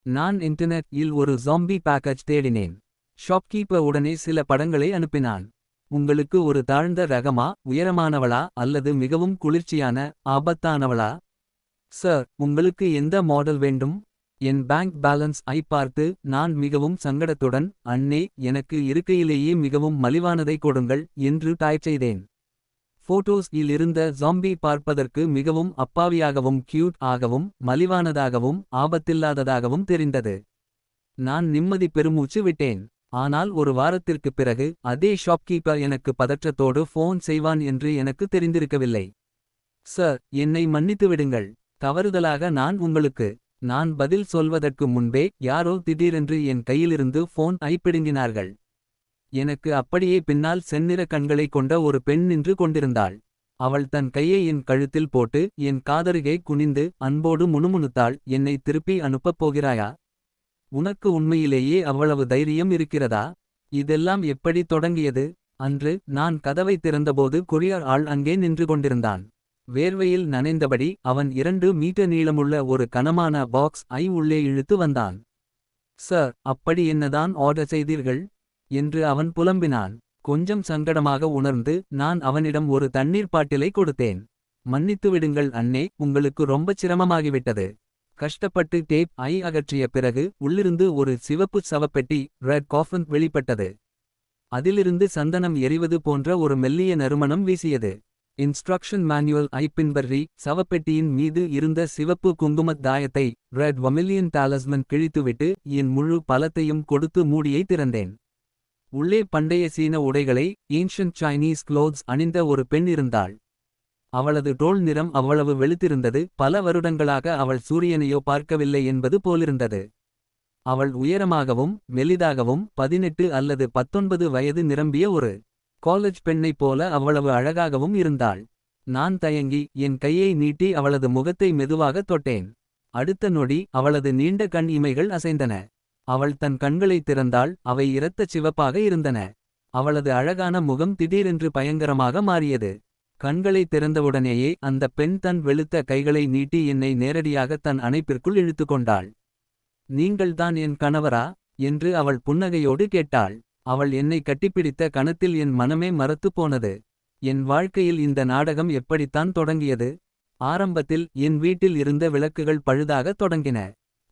நான் இன்டர்நெட் இல் ஒரு zombie package தேடினேன். ஷாப்கீப்பர் உடனே சில படங்களை அனுப்பினான். உங்களுக்கு ஒரு தாழ்ந்த ரகமா, உயரமானவளா அல்லது மிகவும் குளிர்ச்சியான, ஆபத்தானவளா? சார், உங்களுக்கு எந்த மாடல் வேண்டும்? என் பேங்க் பேலன்ஸ் ஐ பார்த்து நான் மிகவும் சங்கடத்துடன், அண்ணே, எனக்கு இருக்கையிலேயே மிகவும் மலிவானதை கொடுங்கள் என்று டைப் செய்தேன். போட்டோஸ் இல் இருந்த ஜாம்பி பார்ப்பதற்கு மிகவும் அப்பாவியாகவும் கியூட் ஆகவும் மலிவானதாகவும் ஆபத்தில்லாததாகவும் தெரிந்தது. நான் நிம்மதி பெருமூச்சு விட்டேன். ஆனால் ஒரு வாரத்திற்குப் பிறகு அதே ஷாப்கீப்பர் எனக்கு பதற்றத்தோடு ஃபோன் செய்வான் என்று எனக்கு தெரிந்திருக்கவில்லை. சார், என்னை மன்னித்துவிடுங்கள். தவறுதலாக நான் பதில் சொல்வதற்கு முன்பே யாரோ திடீரென்று என் கையிலிருந்து ஃபோன் ஐ பிடுங்கினார்கள். எனக்கு அப்படியே பின்னால் செந்நிற கண்களை கொண்ட ஒரு பெண் நின்று கொண்டிருந்தாள். அவள் தன் கையை என் கழுத்தில் போட்டு என் காதருகே குனிந்து அன்போடு முணுமுணுத்தாள். என்னை திருப்பி அனுப்பப் போகிறாயா? உனக்கு உண்மையிலேயே அவ்வளவு தைரியம் இருக்கிறதா? இதெல்லாம் எப்படி தொடங்கியது? அன்று நான் கதவை திறந்தபோது கொரியர் ஆள் அங்கே நின்று கொண்டிருந்தான். வேர்வையில் நனைந்தபடி அவன் 2 மீட்டர் நீளமுள்ள ஒரு கனமான பாக்ஸ் ஐ உள்ளே இழுத்து வந்தான். சார், அப்படி என்னதான் ஆர்டர் செய்தீர்கள்? என்று அவன் புலம்பினான். கொஞ்சம் சங்கடமாக உணர்ந்து நான் அவனிடம் ஒரு தண்ணீர் பாட்டிலை கொடுத்தேன். மன்னித்துவிடுங்கள் அண்ணே, உங்களுக்கு ரொம்பச் சிரமமாகிவிட்டது. கஷ்டப்பட்டு டேப் ஐ அகற்றிய பிறகு உள்ளிருந்து ஒரு சிவப்பு சவப்பெட்டி ரெட் காஃபன் வெளிப்பட்டது. அதிலிருந்து சந்தனம் எரிவது போன்ற ஒரு மெல்லிய நறுமணம் வீசியது. இன்ஸ்ட்ரக்ஷன் மேனுவல் ஐ பின்பற்றி சவப்பெட்டியின் மீது இருந்த சிவப்பு குங்குமத் தாயத்தை ரெட் வமில்லியன் டாலஸ்மன் கிழித்துவிட்டு என் முழு பலத்தையும் கொடுத்து மூடியை திறந்தேன். உள்ளே பண்டைய சீன உடைகளை ஏன்ஷன்ட் சைனீஸ் க்ளோத்ஸ் அணிந்த ஒரு பெண் இருந்தாள். அவளது தோள் நிறம் அவ்வளவு வெளுத்திருந்தது. பல வருடங்களாக அவள் சூரியனையோ பார்க்கவில்லை என்பது போலிருந்தது. அவள் உயரமாகவும் மெலிதாகவும் 18 அல்லது 19 வயது நிரம்பிய ஒரு காலேஜ் பெண்ணைப் போல அவ்வளவு அழகாகவும் இருந்தாள். நான் தயங்கி என் கையை நீட்டி அவளது முகத்தை மெதுவாக தொட்டேன். அடுத்த நொடி அவளது நீண்ட கண் இமைகள் அசைந்தன. அவள் தன் கண்களை திறந்தாள். அவை இரத்தச் சிவப்பாக இருந்தன. அவளது அழகான முகம் திடீரென்று பயங்கரமாக மாறியது. கண்களை திறந்தவுடனேயே அந்த பெண் தன் வெளுத்த கைகளை நீட்டி என்னை நேரடியாக தன் அணைப்பிற்குள் இழுத்துக்கொண்டாள். நீங்கள்தான் என் கணவரா? என்று அவள் புன்னகையோடு கேட்டாள். அவள் என்னை கட்டிப்பிடித்த கணத்தில் என் மனமே மரத்துப் போனது. என் வாழ்க்கையில் இந்த நாடகம் எப்படித்தான் தொடங்கியது? ஆரம்பத்தில் என் வீட்டில் இருந்த விளக்குகள் பழுதாகத் தொடங்கின.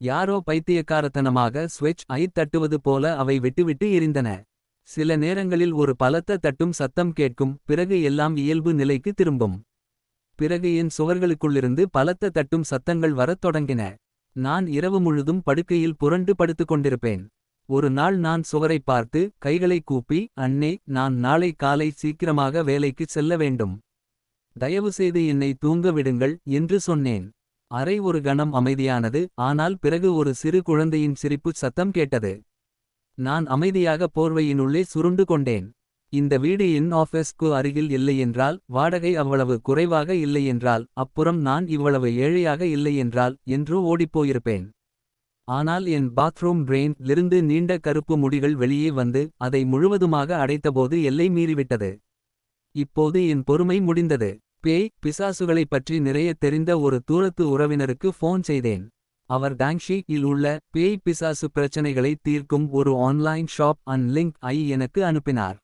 யாரோ பைத்தியக்காரத்தனமாக ஸ்விட்ச் ஐ தட்டுவது போல அவை விட்டுவிட்டு எரிந்தன. சில நேரங்களில் ஒரு பலத்த தட்டும் சத்தம் கேட்கும். பிறகு எல்லாம் இயல்பு நிலைக்கு திரும்பும். பிறகு என் சுவர்களுக்குள்ளிருந்து பலத்த தட்டும் சத்தங்கள் வரத் தொடங்கின. நான் இரவு முழுதும் படுக்கையில் புரண்டு படுத்துக் கொண்டிருப்பேன். ஒரு நாள் நான் சுவரைப் பார்த்து கைகளை கூப்பி, அண்ணே, நான் நாளை காலை சீக்கிரமாக வேலைக்குச் செல்ல வேண்டும். தயவுசெய்து என்னை தூங்க விடுங்கள் என்று சொன்னேன். அறை ஒரு கணம் அமைதியானது. ஆனால் பிறகு ஒரு சிறு குழந்தையின் சிரிப்பு சத்தம் கேட்டது. நான் அமைதியாக போர்வையினுள்ளே சுருண்டு கொண்டேன். இந்த வீடு என் ஆஃபீஸ்க்கு அருகில் இல்லையென்றால், வாடகை அவ்வளவு குறைவாக இல்லையென்றால், அப்புறம் நான் இவ்வளவு ஏழையாக இல்லையென்றால் என்று ஓடிப்போயிருப்பேன். ஆனால் என் பாத்ரூம் ட்ரெயின் லிருந்து நீண்ட கருப்பு முடிகள் வெளியே வந்து அதை முழுவதுமாக அடைத்தபோது எல்லை மீறிவிட்டது. இப்போது என் பொறுமை முடிந்தது. பேய் பிசாசுகளைப் பற்றி நிறைய தெரிந்த ஒரு தூரத்து உறவினருக்கு ஃபோன் செய்தேன். அவர் டாங்ஷி இல் உள்ள பேய் பிசாசு பிரச்சனைகளை தீர்க்கும் ஒரு ஆன்லைன் ஷாப் அண்ட் லிங்க் ஐ எனக்கு அனுப்பினார்.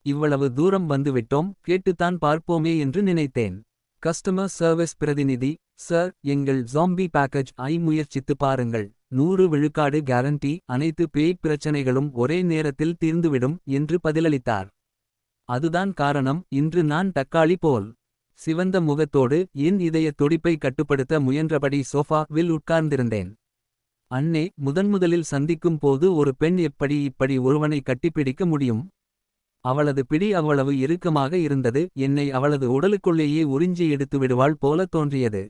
இவ்வளவு தூரம் வந்துவிட்டோம், கேட்டுத்தான் பார்ப்போமே என்று நினைத்தேன். கஸ்டமர் சர்வீஸ் பிரதிநிதி: சார், எங்கள் ஜாம்பி பேக்கேஜ் ஐ முயற்சித்து பாருங்கள். 100 விழுக்காடு கேரண்டி. அனைத்து பேய் பிரச்சனைகளும் ஒரே நேரத்தில் தீர்ந்துவிடும் என்று பதிலளித்தார். அதுதான் காரணம். இன்று நான் தக்காளி போல் சிவந்த முகத்தோடு என் இதயத் துடிப்பை கட்டுப்படுத்த முயன்றபடி சோஃபாவில் உட்கார்ந்திருந்தேன். அண்ணே, முதன்முதலில் சந்திக்கும் போது ஒரு பெண் இப்படி ஒருவனை கட்டிப்பிடிக்க முடியும்? அவளது பிடி அவ்வளவு இறுக்கமாக இருந்தது. என்னை அவளது உடலுக்குள்ளேயே உறிஞ்சி எடுத்து விடுவாள் போல தோன்றியது.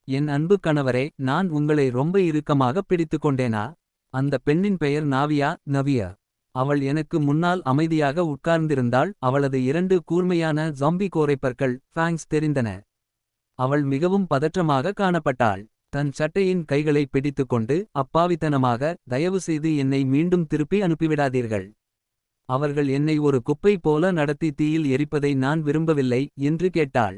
என் அன்பு கணவரே, நான் உங்களை ரொம்ப இறுக்கமாக பிடித்துக் கொண்டேனா? அந்த பெண்ணின் பெயர் நவியா. அவள் எனக்கு முன்னால் அமைதியாக உட்கார்ந்திருந்தாள். அவளது 2 கூர்மையான ஜாம்பி கோரைப்பற்கள் ஃபேங்ஸ் தெரிந்தன. அவள் மிகவும் பதற்றமாக காணப்பட்டாள். தன் சட்டையின் கைகளை பிடித்துக்கொண்டு அப்பாவித்தனமாக, தயவுசெய்து என்னை மீண்டும் திருப்பி அனுப்பிவிடாதீர்கள். அவர்கள் என்னை ஒரு குப்பை போல நடத்தி தீயில் எரிப்பதை நான் விரும்பவில்லை என்று கேட்டாள்.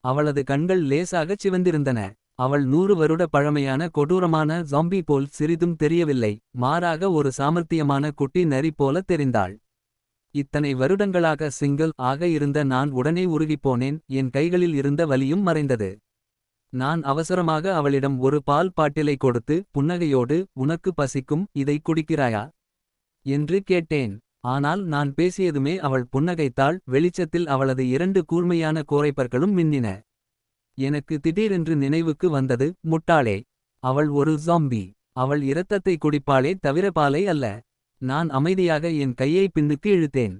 அவளது கண்கள் லேசாகச் சிவந்திருந்தன. அவள் 100 வருட பழமையான கொடூரமான ஜாம்பி போல் சிறிதும் தெரியவில்லை. மாறாக ஒரு சாமர்த்தியமான குட்டி நரி போல தெரிந்தாள். இத்தனை வருடங்களாக சிங்கிள் ஆக இருந்த நான் உடனே உருகிப்போனேன். என் கைகளில் இருந்த வலியும் மறைந்தது. நான் அவசரமாக அவளிடம் ஒரு பால் பாட்டிலை கொடுத்து புன்னகையோடு, உனக்கு பசிக்கும், இதை குடிக்கிறாயா என்று கேட்டேன். ஆனால் நான் பேசியதுமே அவள் புன்னகைத்தாள். வெளிச்சத்தில் அவளது 2 கூர்மையான கோரைப்பற்களும் மின்னின. எனக்கு திடீரென்று நினைவுக்கு வந்தது, முட்டாளே, அவள் ஒரு ஜாம்பி. அவள் இரத்தத்தை குடிப்பாளே தவிர பாலை அல்ல. நான் அமைதியாக என் கையை பின்னுக்கு இழுத்தேன்.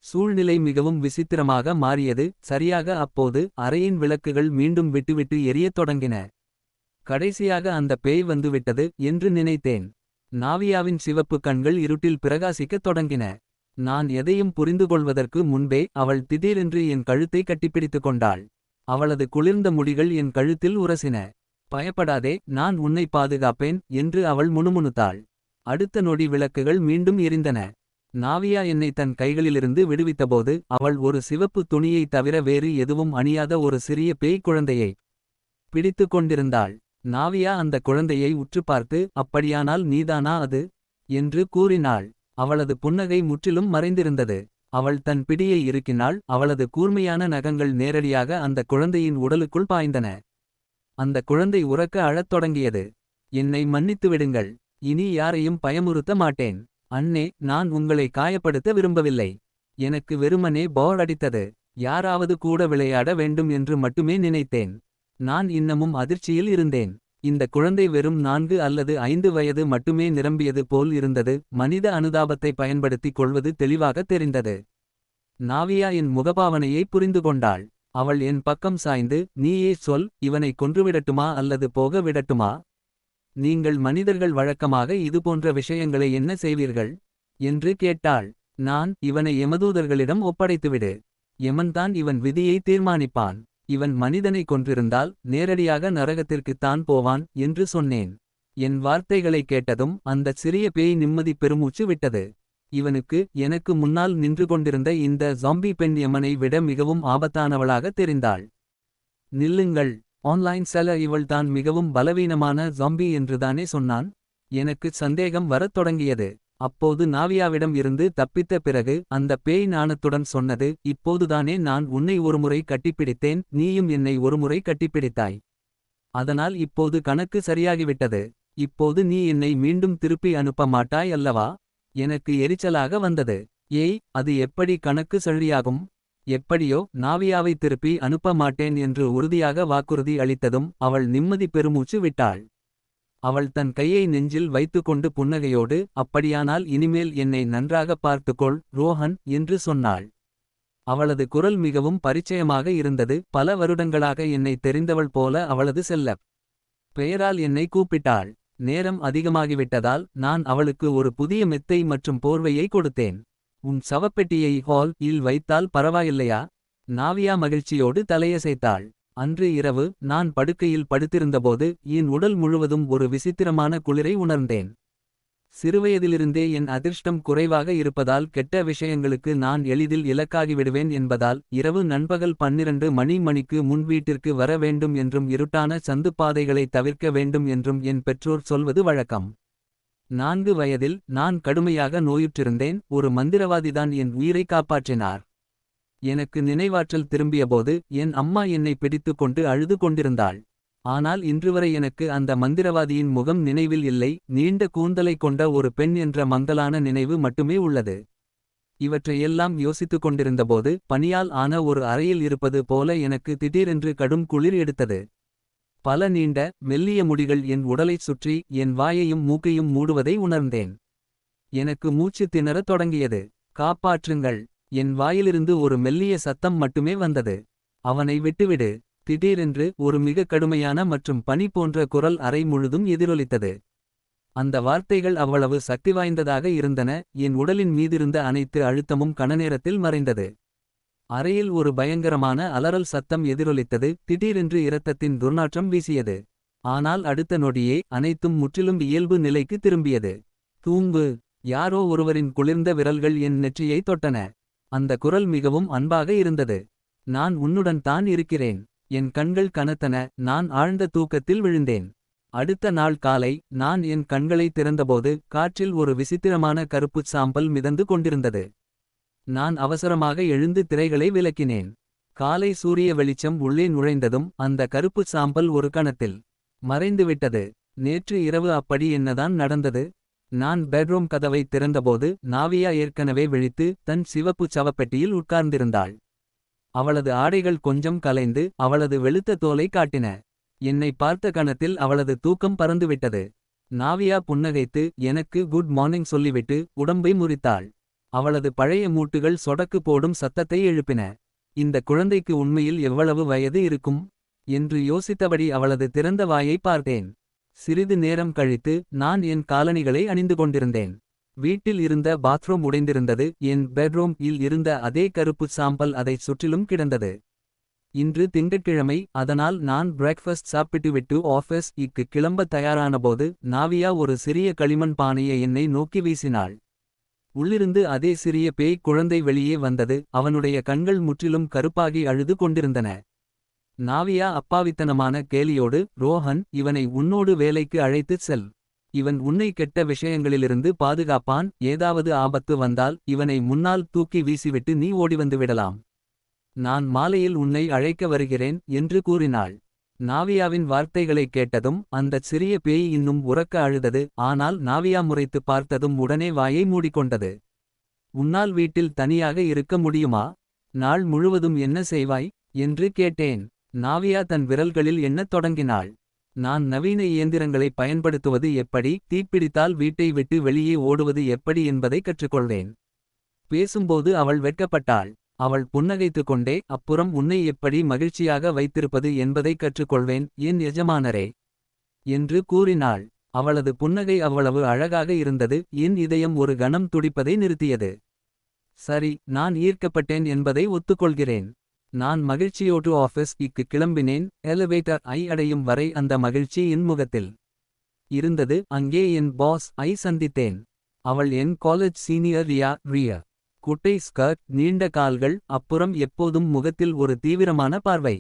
சூழ்நிலை மிகவும் விசித்திரமாக மாறியது. சரியாக அப்போது அறையின் விளக்குகள் மீண்டும் விட்டுவிட்டு எரியத் தொடங்கின. கடைசியாக அந்த பேய் வந்துவிட்டது என்று நினைத்தேன். நாவியாவின் சிவப்பு கண்கள் இருட்டில் பிரகாசிக்கத் தொடங்கின. நான் எதையும் புரிந்துகொள்வதற்கு முன்பே அவள் திடீரென்று என் கழுத்தை கட்டிப்பிடித்துக் கொண்டாள். அவளது குளிர்ந்த முடிகள் என் கழுத்தில் உரசின. பயப்படாதே, நான் உன்னை பாதுகாப்பேன் என்று அவள் முணுமுணுத்தாள். அடுத்த நொடி விளக்குகள் மீண்டும் எரிந்தன. நாவியா என்னை தன் கைகளிலிருந்து விடுவித்தபோது அவள் ஒரு சிவப்பு துணியை தவிர வேறு எதுவும் அணியாத ஒரு சிறிய பேய் குழந்தையை பிடித்துக் கொண்டிருந்தாள். நாவியா அந்த குழந்தையை உற்று பார்த்து, அப்படியானால் நீதானா அது என்று கூறினாள். அவளது புன்னகை முற்றிலும் மறைந்திருந்தது. அவள் தன் பிடியை இறுக்கினாள். அவளது கூர்மையான நகங்கள் நேரடியாக அந்த குழந்தையின் உடலுக்குள் பாய்ந்தன. அந்த குழந்தை உரக்க அழத் தொடங்கியது. என்னை மன்னித்து விடுங்கள். இனி யாரையும் பயமுறுத்த மாட்டேன். அண்ணே, நான் உங்களை காயப்படுத்த விரும்பவில்லை. எனக்கு வெறுமனே போர் அடித்தது. யாராவது கூட விளையாட வேண்டும் என்று மட்டுமே நினைத்தேன். நான் இன்னமும் அதிர்ச்சியில் இருந்தேன். இந்த குழந்தை வெறும் 4 அல்லது 5 வயது மட்டுமே நிரம்பியது போல் இருந்தது. மனித அனுதாபத்தை பயன்படுத்திக் கொள்வது தெளிவாக தெரிந்தது. நாவியா என் முகபாவனையை புரிந்து கொண்டாள். அவள் என் பக்கம் சாய்ந்து, நீயே சொல், இவனை கொன்றுவிடட்டுமா அல்லது போக விடட்டுமா? நீங்கள் மனிதர்கள் வழக்கமாக இதுபோன்ற விஷயங்களை என்ன செய்வீர்கள் என்று கேட்டாள். நான், இவனை எமதூதர்களிடம் ஒப்படைத்துவிடு. எமன்தான் இவன் விதியை தீர்மானிப்பான். இவன் மனிதனை கொன்றிருந்தால் நேரடியாக நரகத்திற்குத்தான் போவான் என்று சொன்னேன். என் வார்த்தைகளை கேட்டதும் அந்தச் சிறிய பேய் நிம்மதி பெருமூச்சு விட்டது. இவனுக்கு எனக்கு முன்னால் நின்று கொண்டிருந்த இந்த ஜாம்பி பெண் எமனை விட மிகவும் ஆபத்தானவளாக தெரிந்தாள். நில்லுங்கள், ஆன்லைன் செல, இவள்தான் மிகவும் பலவீனமான ஜாம்பி என்றுதானே சொன்னான்? எனக்கு சந்தேகம் வரத் தொடங்கியது. அப்போது நாவியாவிடம் இருந்து தப்பித்த பிறகு அந்த பேய் நாணத்துடன் சொன்னது, இப்போதுதானே நான் உன்னை ஒருமுறை கட்டிப்பிடித்தேன், நீயும் என்னை ஒருமுறை கட்டிப்பிடித்தாய். அதனால் இப்போது கணக்கு சரியாகிவிட்டது. இப்போது நீ என்னை மீண்டும் திருப்பி அனுப்ப மாட்டாய் அல்லவா? எனக்கு எரிச்சலாக வந்தது. ஏய், அது எப்படி கணக்கு சரியாகும்? எப்படியோ நாவியாவை திருப்பி அனுப்ப மாட்டேன் என்று உறுதியாக வாக்குறுதி அளித்ததும் அவள் நிம்மதி பெருமூச்சு விட்டாள். அவள் தன் கையை நெஞ்சில் வைத்துக்கொண்டு புன்னகையோடு, அப்படியானால் இனிமேல் என்னை நன்றாக பார்த்துக்கொள் ரோஹன் என்று சொன்னாள். அவளது குரல் மிகவும் பரிச்சயமாக இருந்தது. பல வருடங்களாக என்னை தெரிந்தவள் போல அவளது செல்லப் பெயரால் என்னை கூப்பிட்டாள். நேரம் அதிகமாகிவிட்டதால் நான் அவளுக்கு ஒரு புதிய மெத்தை மற்றும் போர்வையை கொடுத்தேன். உன் சவப்பெட்டியை ஹால் இல் வைத்தால் பரவாயில்லையா? நாவியா மகிழ்ச்சியோடு தலையசைத்தாள். அன்று இரவு நான் படுக்கையில் படுத்திருந்தபோது என் உடல் முழுவதும் ஒரு விசித்திரமான குளிரை உணர்ந்தேன். சிறுவயதிலிருந்தே என் அதிர்ஷ்டம் குறைவாக இருப்பதால் கெட்ட விஷயங்களுக்கு நான் எளிதில் இலக்காகிவிடுவேன் என்பதால் இரவு நண்பகல் 12 மணிக்கு முன் வீட்டிற்கு வர வேண்டும் என்றும் இருட்டான சந்துப்பாதைகளை தவிர்க்க வேண்டும் என்றும் என் பெற்றோர் சொல்வது வழக்கம். 4 வயதில் நான் கடுமையாக நோயுற்றிருந்தேன். ஒரு மந்திரவாதிதான் என் உயிரை காப்பாற்றினார். எனக்கு நினைவாற்றல் திரும்பியபோது என் அம்மா என்னை பிடித்துக் கொண்டு அழுது கொண்டிருந்தாள். ஆனால் இன்றுவரை எனக்கு அந்த மந்திரவாதியின் முகம் நினைவில் இல்லை. நீண்ட கூந்தலை கொண்ட ஒரு பெண் என்ற மங்கலான நினைவு மட்டுமே உள்ளது. இவற்றையெல்லாம் யோசித்துக் கொண்டிருந்தபோது பனியால் ஆன ஒரு அறையில் இருப்பது போல எனக்கு திடீரென்று கடும் குளிர் எடுத்தது. பல நீண்ட மெல்லிய முடிகள் என் உடலைச் சுற்றி என் வாயையும் மூக்கையும் மூடுவதை உணர்ந்தேன். எனக்கு மூச்சு திணறத் தொடங்கியது. காப்பாற்றுங்கள்! என் வாயிலிருந்து ஒரு மெல்லிய சத்தம் மட்டுமே வந்தது. அவனை விட்டுவிடு! திடீரென்று ஒரு மிக கடுமையான மற்றும் பனி போன்ற குரல் அறை முழுதும் எதிரொலித்தது. அந்த வார்த்தைகள் அவ்வளவு சக்தி வாய்ந்ததாக இருந்தன. என் உடலின் மீதிருந்த அனைத்து அழுத்தமும் கணநேரத்தில் மறைந்தது. அறையில் ஒரு பயங்கரமான அலறல் சத்தம் எதிரொலித்தது. திடீரென்று இரத்தத்தின் துர்நாற்றம் வீசியது. ஆனால் அடுத்த நொடியே அனைத்தும் முற்றிலும் இயல்பு நிலைக்கு திரும்பியது. தூங்கு! யாரோ ஒருவரின் குளிர்ந்த விரல்கள் என் நெற்றியை தொட்டன. அந்த குரல் மிகவும் அன்பாக இருந்தது. நான் உன்னுடன் தான் இருக்கிறேன். என் கண்கள் கனத்தன. நான் ஆழ்ந்த தூக்கத்தில் விழுந்தேன். அடுத்த நாள் காலை நான் என் கண்களை திறந்தபோது காற்றில் ஒரு விசித்திரமான கருப்புச் சாம்பல் மிதந்து கொண்டிருந்தது. நான் அவசரமாக எழுந்து திரைகளை விலக்கினேன். காலை சூரிய வெளிச்சம் உள்ளே நுழைந்ததும் அந்த கருப்புச் சாம்பல் ஒரு கணத்தில் மறைந்துவிட்டது. நேற்று இரவு அப்படி என்னதான் நடந்தது? நான் பெட்ரூம் கதவை திறந்தபோது நாவியா ஏற்கனவே விழித்து தன் சிவப்பு சவப்பெட்டியில் உட்கார்ந்திருந்தாள். அவளது ஆடைகள் கொஞ்சம் கலைந்து அவளது வெளுத்த தோலை காட்டின. என்னை பார்த்த கணத்தில் அவளது தூக்கம் பறந்துவிட்டது. நாவியா புன்னகைத்து எனக்கு குட் மார்னிங் சொல்லிவிட்டு உடம்பை முறித்தாள். அவளது பழைய மூட்டுகள் சொடக்கு போடும் சத்தத்தை எழுப்பின. இந்த குழந்தைக்கு உண்மையில் எவ்வளவு வயது இருக்கும் என்று யோசித்தபடி அவளது திறந்த வாயை பார்த்தேன். சிறிது நேரம் கழித்து நான் என் காலணிகளை அணிந்து கொண்டிருந்தேன். வீட்டில் இருந்த பாத்ரூம் உடைந்திருந்தது. என் பெட்ரூம் இல் இருந்த அதே கருப்புச் சாம்பல் அதைச் சுற்றிலும் கிடந்தது. இன்று திங்கட்கிழமை, அதனால் நான் பிரேக்ஃபாஸ்ட் சாப்பிட்டுவிட்டு ஆஃபீஸ் இக்கு கிளம்ப தயாரானபோது நாவியா ஒரு சிறிய களிமண் பானையை என்னை நோக்கி வீசினாள். உள்ளிருந்து அதே சிறிய பேய் குழந்தை வெளியே வந்தது. அவனுடைய கண்கள் முற்றிலும் கருப்பாகி அழுது கொண்டிருந்தன. நாவியா அப்பாவித்தனமான கேலியோடு, ரோஹன், இவனை உன்னோடு வேலைக்கு அழைத்துச் செல். இவன் உன்னை கெட்ட விஷயங்களிலிருந்து பாதுகாப்பான். ஏதாவது ஆபத்து வந்தால் இவனை முன்னால் தூக்கி வீசிவிட்டு நீ ஓடிவந்து விடலாம். நான் மாலையில் உன்னை அழைக்க வருகிறேன் என்று கூறினாள். நாவியாவின் வார்த்தைகளைக் கேட்டதும் அந்தச் சிறிய பேய் இன்னும் உரக்க அழுதது. ஆனால் நாவியா முறைத்து பார்த்ததும் உடனே வாயை மூடிக்கொண்டது. உன்னால் வீட்டில் தனியாக இருக்க முடியுமா? நாள் முழுவதும் என்ன செய்வாய் என்று கேட்டேன். நாவியா தன் விரல்களில் எண்ணத் தொடங்கினாள். நான் நவீன இயந்திரங்களை பயன்படுத்துவது எப்படி, தீப்பிடித்தால் வீட்டை விட்டு வெளியே ஓடுவது எப்படி என்பதை கற்றுக்கொள்வேன். பேசும்போது அவள் வெட்கப்பட்டாள். அவள் புன்னகைத்துக் கொண்டே, அப்புறம் உன்னை எப்படி மகிழ்ச்சியாக வைத்திருப்பது என்பதை கற்றுக்கொள்வேன் என் எஜமானரே என்று கூறினாள். அவளது புன்னகை அவ்வளவு அழகாக இருந்தது. என் இதயம் ஒரு கணம் துடிப்பதை நிறுத்தியது. சரி, நான் ஈர்க்கப்பட்டேன் என்பதை ஒத்துக்கொள்கிறேன். நான் மகிழ்ச்சியோடு ஆஃபீஸ் இக்கு கிளம்பினேன். எலிவேட்டர் ஐ அடையும் வரை அந்த மகிழ்ச்சி என் முகத்தில் இருந்தது. அங்கே என் பாஸ் ஐ சந்தித்தேன். அவள் என் காலேஜ் சீனியர் ரியா. குட்டை ஸ்கர்ட், நீண்ட கால்கள், அப்புறம் எப்போதும் முகத்தில் ஒரு தீவிரமான பார்வை.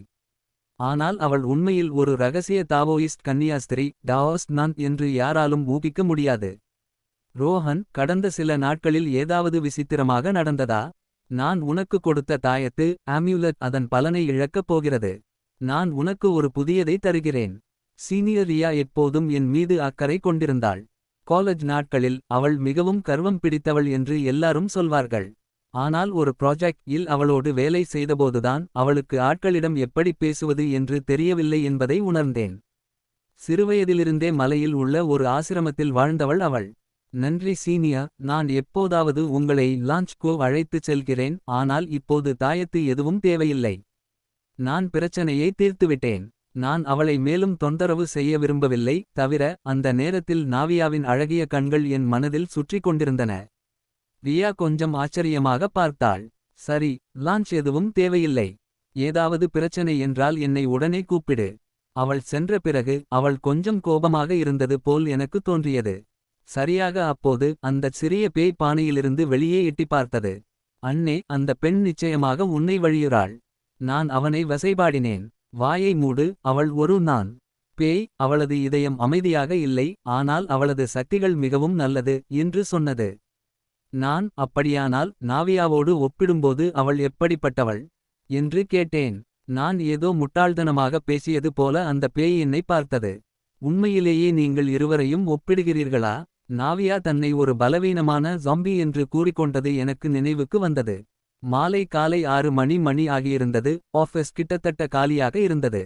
ஆனால் அவள் உண்மையில் ஒரு ரகசிய தாவோயிஸ்ட் கன்னியாஸ்திரி, டாவோஸ்ட் நான் என்று யாராலும் ஊகிக்க முடியாது. ரோஹன், கடந்த சில நாட்களில் ஏதாவது விசித்திரமாக நடந்ததா? நான் உனக்கு கொடுத்த தாயத்து ஆம்யூலட் அதன் பலனை இழக்கப் போகிறது. நான் உனக்கு ஒரு புதியதை தருகிறேன். சீனியர் ரியா எப்போதும் என் மீது அக்கறை கொண்டிருந்தாள். காலேஜ் நாட்களில் அவள் மிகவும் கர்வம் பிடித்தவள் என்று எல்லாரும் சொல்வார்கள். ஆனால் ஒரு ப்ராஜெக்ட் இல் அவளோடு வேலை செய்தபோதுதான் அவளுக்கு ஆட்களிடம் எப்படி பேசுவது என்று தெரியவில்லை என்பதை உணர்ந்தேன். சிறுவயதிலிருந்தே மலையில் உள்ள ஒரு ஆசிரமத்தில் வாழ்ந்தவள் அவள். நன்றி சீனியா, நான் எப்போதாவது உங்களை லான்ச்கோ அழைத்துச் செல்கிறேன். ஆனால் இப்போது தாயத்து எதுவும் தேவையில்லை. நான் பிரச்சனையை தீர்த்துவிட்டேன். நான் அவளை மேலும் தொந்தரவு செய்ய விரும்பவில்லை. தவிர அந்த நேரத்தில் நாவியாவின் அழகிய கண்கள் என் மனதில் சுற்றி கொண்டிருந்தன. ரியா கொஞ்சம் ஆச்சரியமாக பார்த்தாள். சரி, லான்ச் எதுவும் தேவையில்லை. ஏதாவது பிரச்சனை என்றால் என்னை உடனே கூப்பிடு. அவள் சென்ற பிறகு அவள் கொஞ்சம் கோபமாக இருந்தது போல் எனக்கு தோன்றியது. சரியாக அப்போது அந்தச் சிறிய பேய் பானையிலிருந்து வெளியே எட்டி பார்த்தது. அண்ணே, அந்த பெண் நிச்சயமாக உன்னை வழியுறாள். நான் அவனை வசைபாடினேன். வாயை மூடு, அவள் ஒரு நான் பேய். அவளது இதயம் அமைதியாக இல்லை, ஆனால் அவளது சக்திகள் மிகவும் நல்லது என்று சொன்னது. நான், அப்படியானால் நாவியாவோடு ஒப்பிடும்போது அவள் எப்படிப்பட்டவள் என்று கேட்டேன். நான் ஏதோ முட்டாள்தனமாக பேசியது போல அந்த பேய் என்னை பார்த்தது. உண்மையிலேயே நீங்கள் இருவரையும் ஒப்பிடுகிறீர்களா? நாவியா தன்னை ஒரு பலவீனமான ஜாம்பி என்று கூறிக்கொண்டது எனக்கு நினைவுக்கு வந்தது. மாலை காலை 6 மணி ஆகியிருந்தது. ஆஃபீஸ் கிட்டத்தட்ட காலியாக இருந்தது.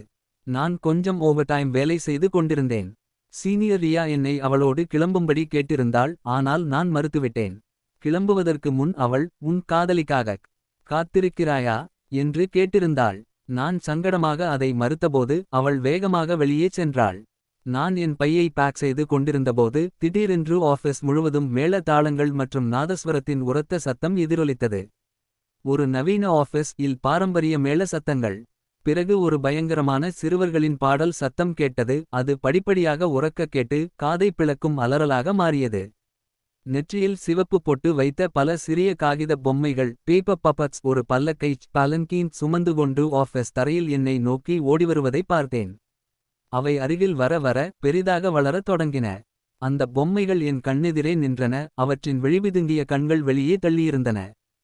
நான் கொஞ்சம் ஓவர்டைம் வேலை செய்து கொண்டிருந்தேன். சீனியர் ரியா என்னை அவளோடு கிளம்பும்படி கேட்டிருந்தாள். ஆனால் நான் மறுத்துவிட்டேன். கிளம்புவதற்கு முன் அவள், உன் காதலிக்காகக் காத்திருக்கிறாயா என்று கேட்டிருந்தாள். நான் சங்கடமாக அதை மறுத்தபோது அவள் வேகமாக வெளியே சென்றாள். நான் என் பையை பேக் செய்து கொண்டிருந்தபோது திடீரென்று ஆஃபீஸ் முழுவதும் மேள தாளங்கள் மற்றும் நாதஸ்வரத்தின் உரத்த சத்தம் எதிரொலித்தது. ஒரு நவீன ஆஃபீஸ் இல் பாரம்பரிய மேள சத்தங்கள். பிறகு ஒரு பயங்கரமான சிறுவர்களின் பாடல் சத்தம் கேட்டது. அது படிப்படியாக உரக்க கேட்டு காதை பிளக்கும் அலறலாக மாறியது. நெற்றியில் சிவப்பு பொட்டு வைத்த பல சிறிய காகித பொம்மைகள் பேப்பர் பப்பட்ஸ் ஒரு பல்லக்கை பலன்கீன் சுமந்து கொண்டு ஆஃபீஸ் தரையில் என்னை நோக்கி ஓடிவருவதை பார்த்தேன். அவை அருகில் வர வர பெரிதாக வளரத் தொடங்கின. அந்த பொம்மைகள் என் கண்ணெதிரே நின்றன. அவற்றின் விழிபிதுங்கிய கண்கள் வெளியே தள்ளியிருந்தன.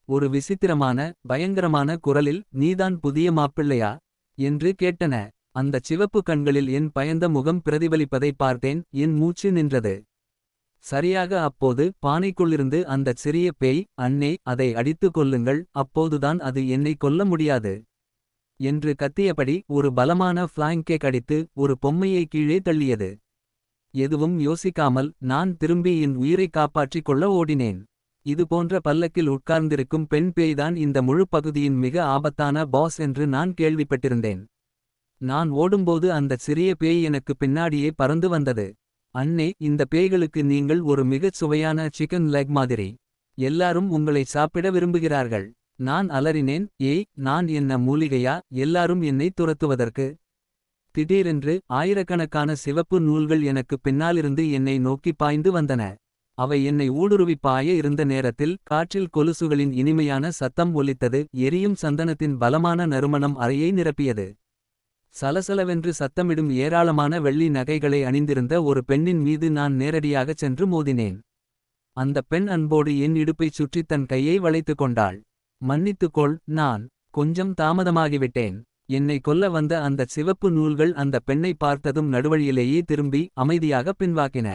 ஒரு விசித்திரமான பயங்கரமான குரலில் நீதான் புதிய மாப்பிள்ளையா என்று கேட்டன. அந்தச் சிவப்பு கண்களில் என் பயந்த முகம் பிரதிபலிப்பதை பார்த்தேன். என் மூச்சு நின்றது. சரியாக அப்போது பானைக்குள்ளிருந்து அந்தச் சிறிய பேய் அண்ணே அதை அடித்துக் கொல்லுங்கள். அப்போதுதான் அது என்னை கொல்ல முடியாது என்று கத்தியபடி ஒரு பலமான ஃப்ளாங்கேக் அடித்து ஒரு பொம்மையை கீழே தள்ளியது. எதுவும் யோசிக்காமல் நான் திரும்பி என் உயிரை காப்பாற்றிக் கொள்ள ஓடினேன். இதுபோன்ற பல்லக்கில் உட்கார்ந்திருக்கும் பெண் பேய்தான் இந்த முழு பகுதியின் மிக ஆபத்தான பாஸ் என்று நான் கேள்விப்பட்டிருந்தேன். நான் ஓடும்போது அந்தச் சிறிய பேய் எனக்கு பின்னாடியே பறந்து வந்தது. அண்ணே, இந்த பேய்களுக்கு நீங்கள் ஒரு மிகச் சுவையான சிக்கன் லெக் மாதிரி. எல்லாரும் உங்களை சாப்பிட விரும்புகிறார்கள். நான் அலறினேன். ஏய், நான் என்ன மூலிகையா எல்லாரும் என்னை துரத்துவதற்கு. திடீரென்று ஆயிரக்கணக்கான சிவப்பு நூல்கள் எனக்கு பின்னாலிருந்து என்னை நோக்கி பாய்ந்து வந்தன. அவை என்னை ஊடுருவி பாய இருந்த நேரத்தில் காற்றில் கொலுசுகளின் இனிமையான சத்தம் ஒலித்தது. எரியும் சந்தனத்தின் பலமான நறுமணம் அறையை நிரப்பியது. சலசலவென்று சத்தமிடும் ஏராளமான வெள்ளி நகைகளை அணிந்திருந்த ஒரு பெண்ணின் மீது நான் நேரடியாகச் சென்று மோதினேன். அந்த பெண் அன்போடு என் இடுப்பைச் சுற்றி தன் கையை வளைத்துக் கொண்டாள். மன்னித்துக்கொள், நான் கொஞ்சம் தாமதமாகிவிட்டேன். என்னை கொல்ல வந்த அந்தச் சிவப்பு நூல்கள் அந்த பெண்ணை பார்த்ததும் நடுவழியிலேயே திரும்பி அமைதியாக பின்வாக்கின.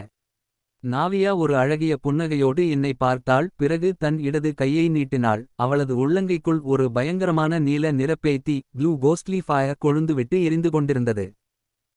நாவியா ஒரு அழகிய புன்னகையோடு என்னை பார்த்தாள். பிறகு தன் இடது கையை நீட்டினாள். அவளது உள்ளங்கைக்குள் ஒரு பயங்கரமான நீல நிறப்பேய்த்தி ப்ளூ கோஸ்ட்லி ஃபயர் கொழுந்துவிட்டு எரிந்து கொண்டிருந்தது.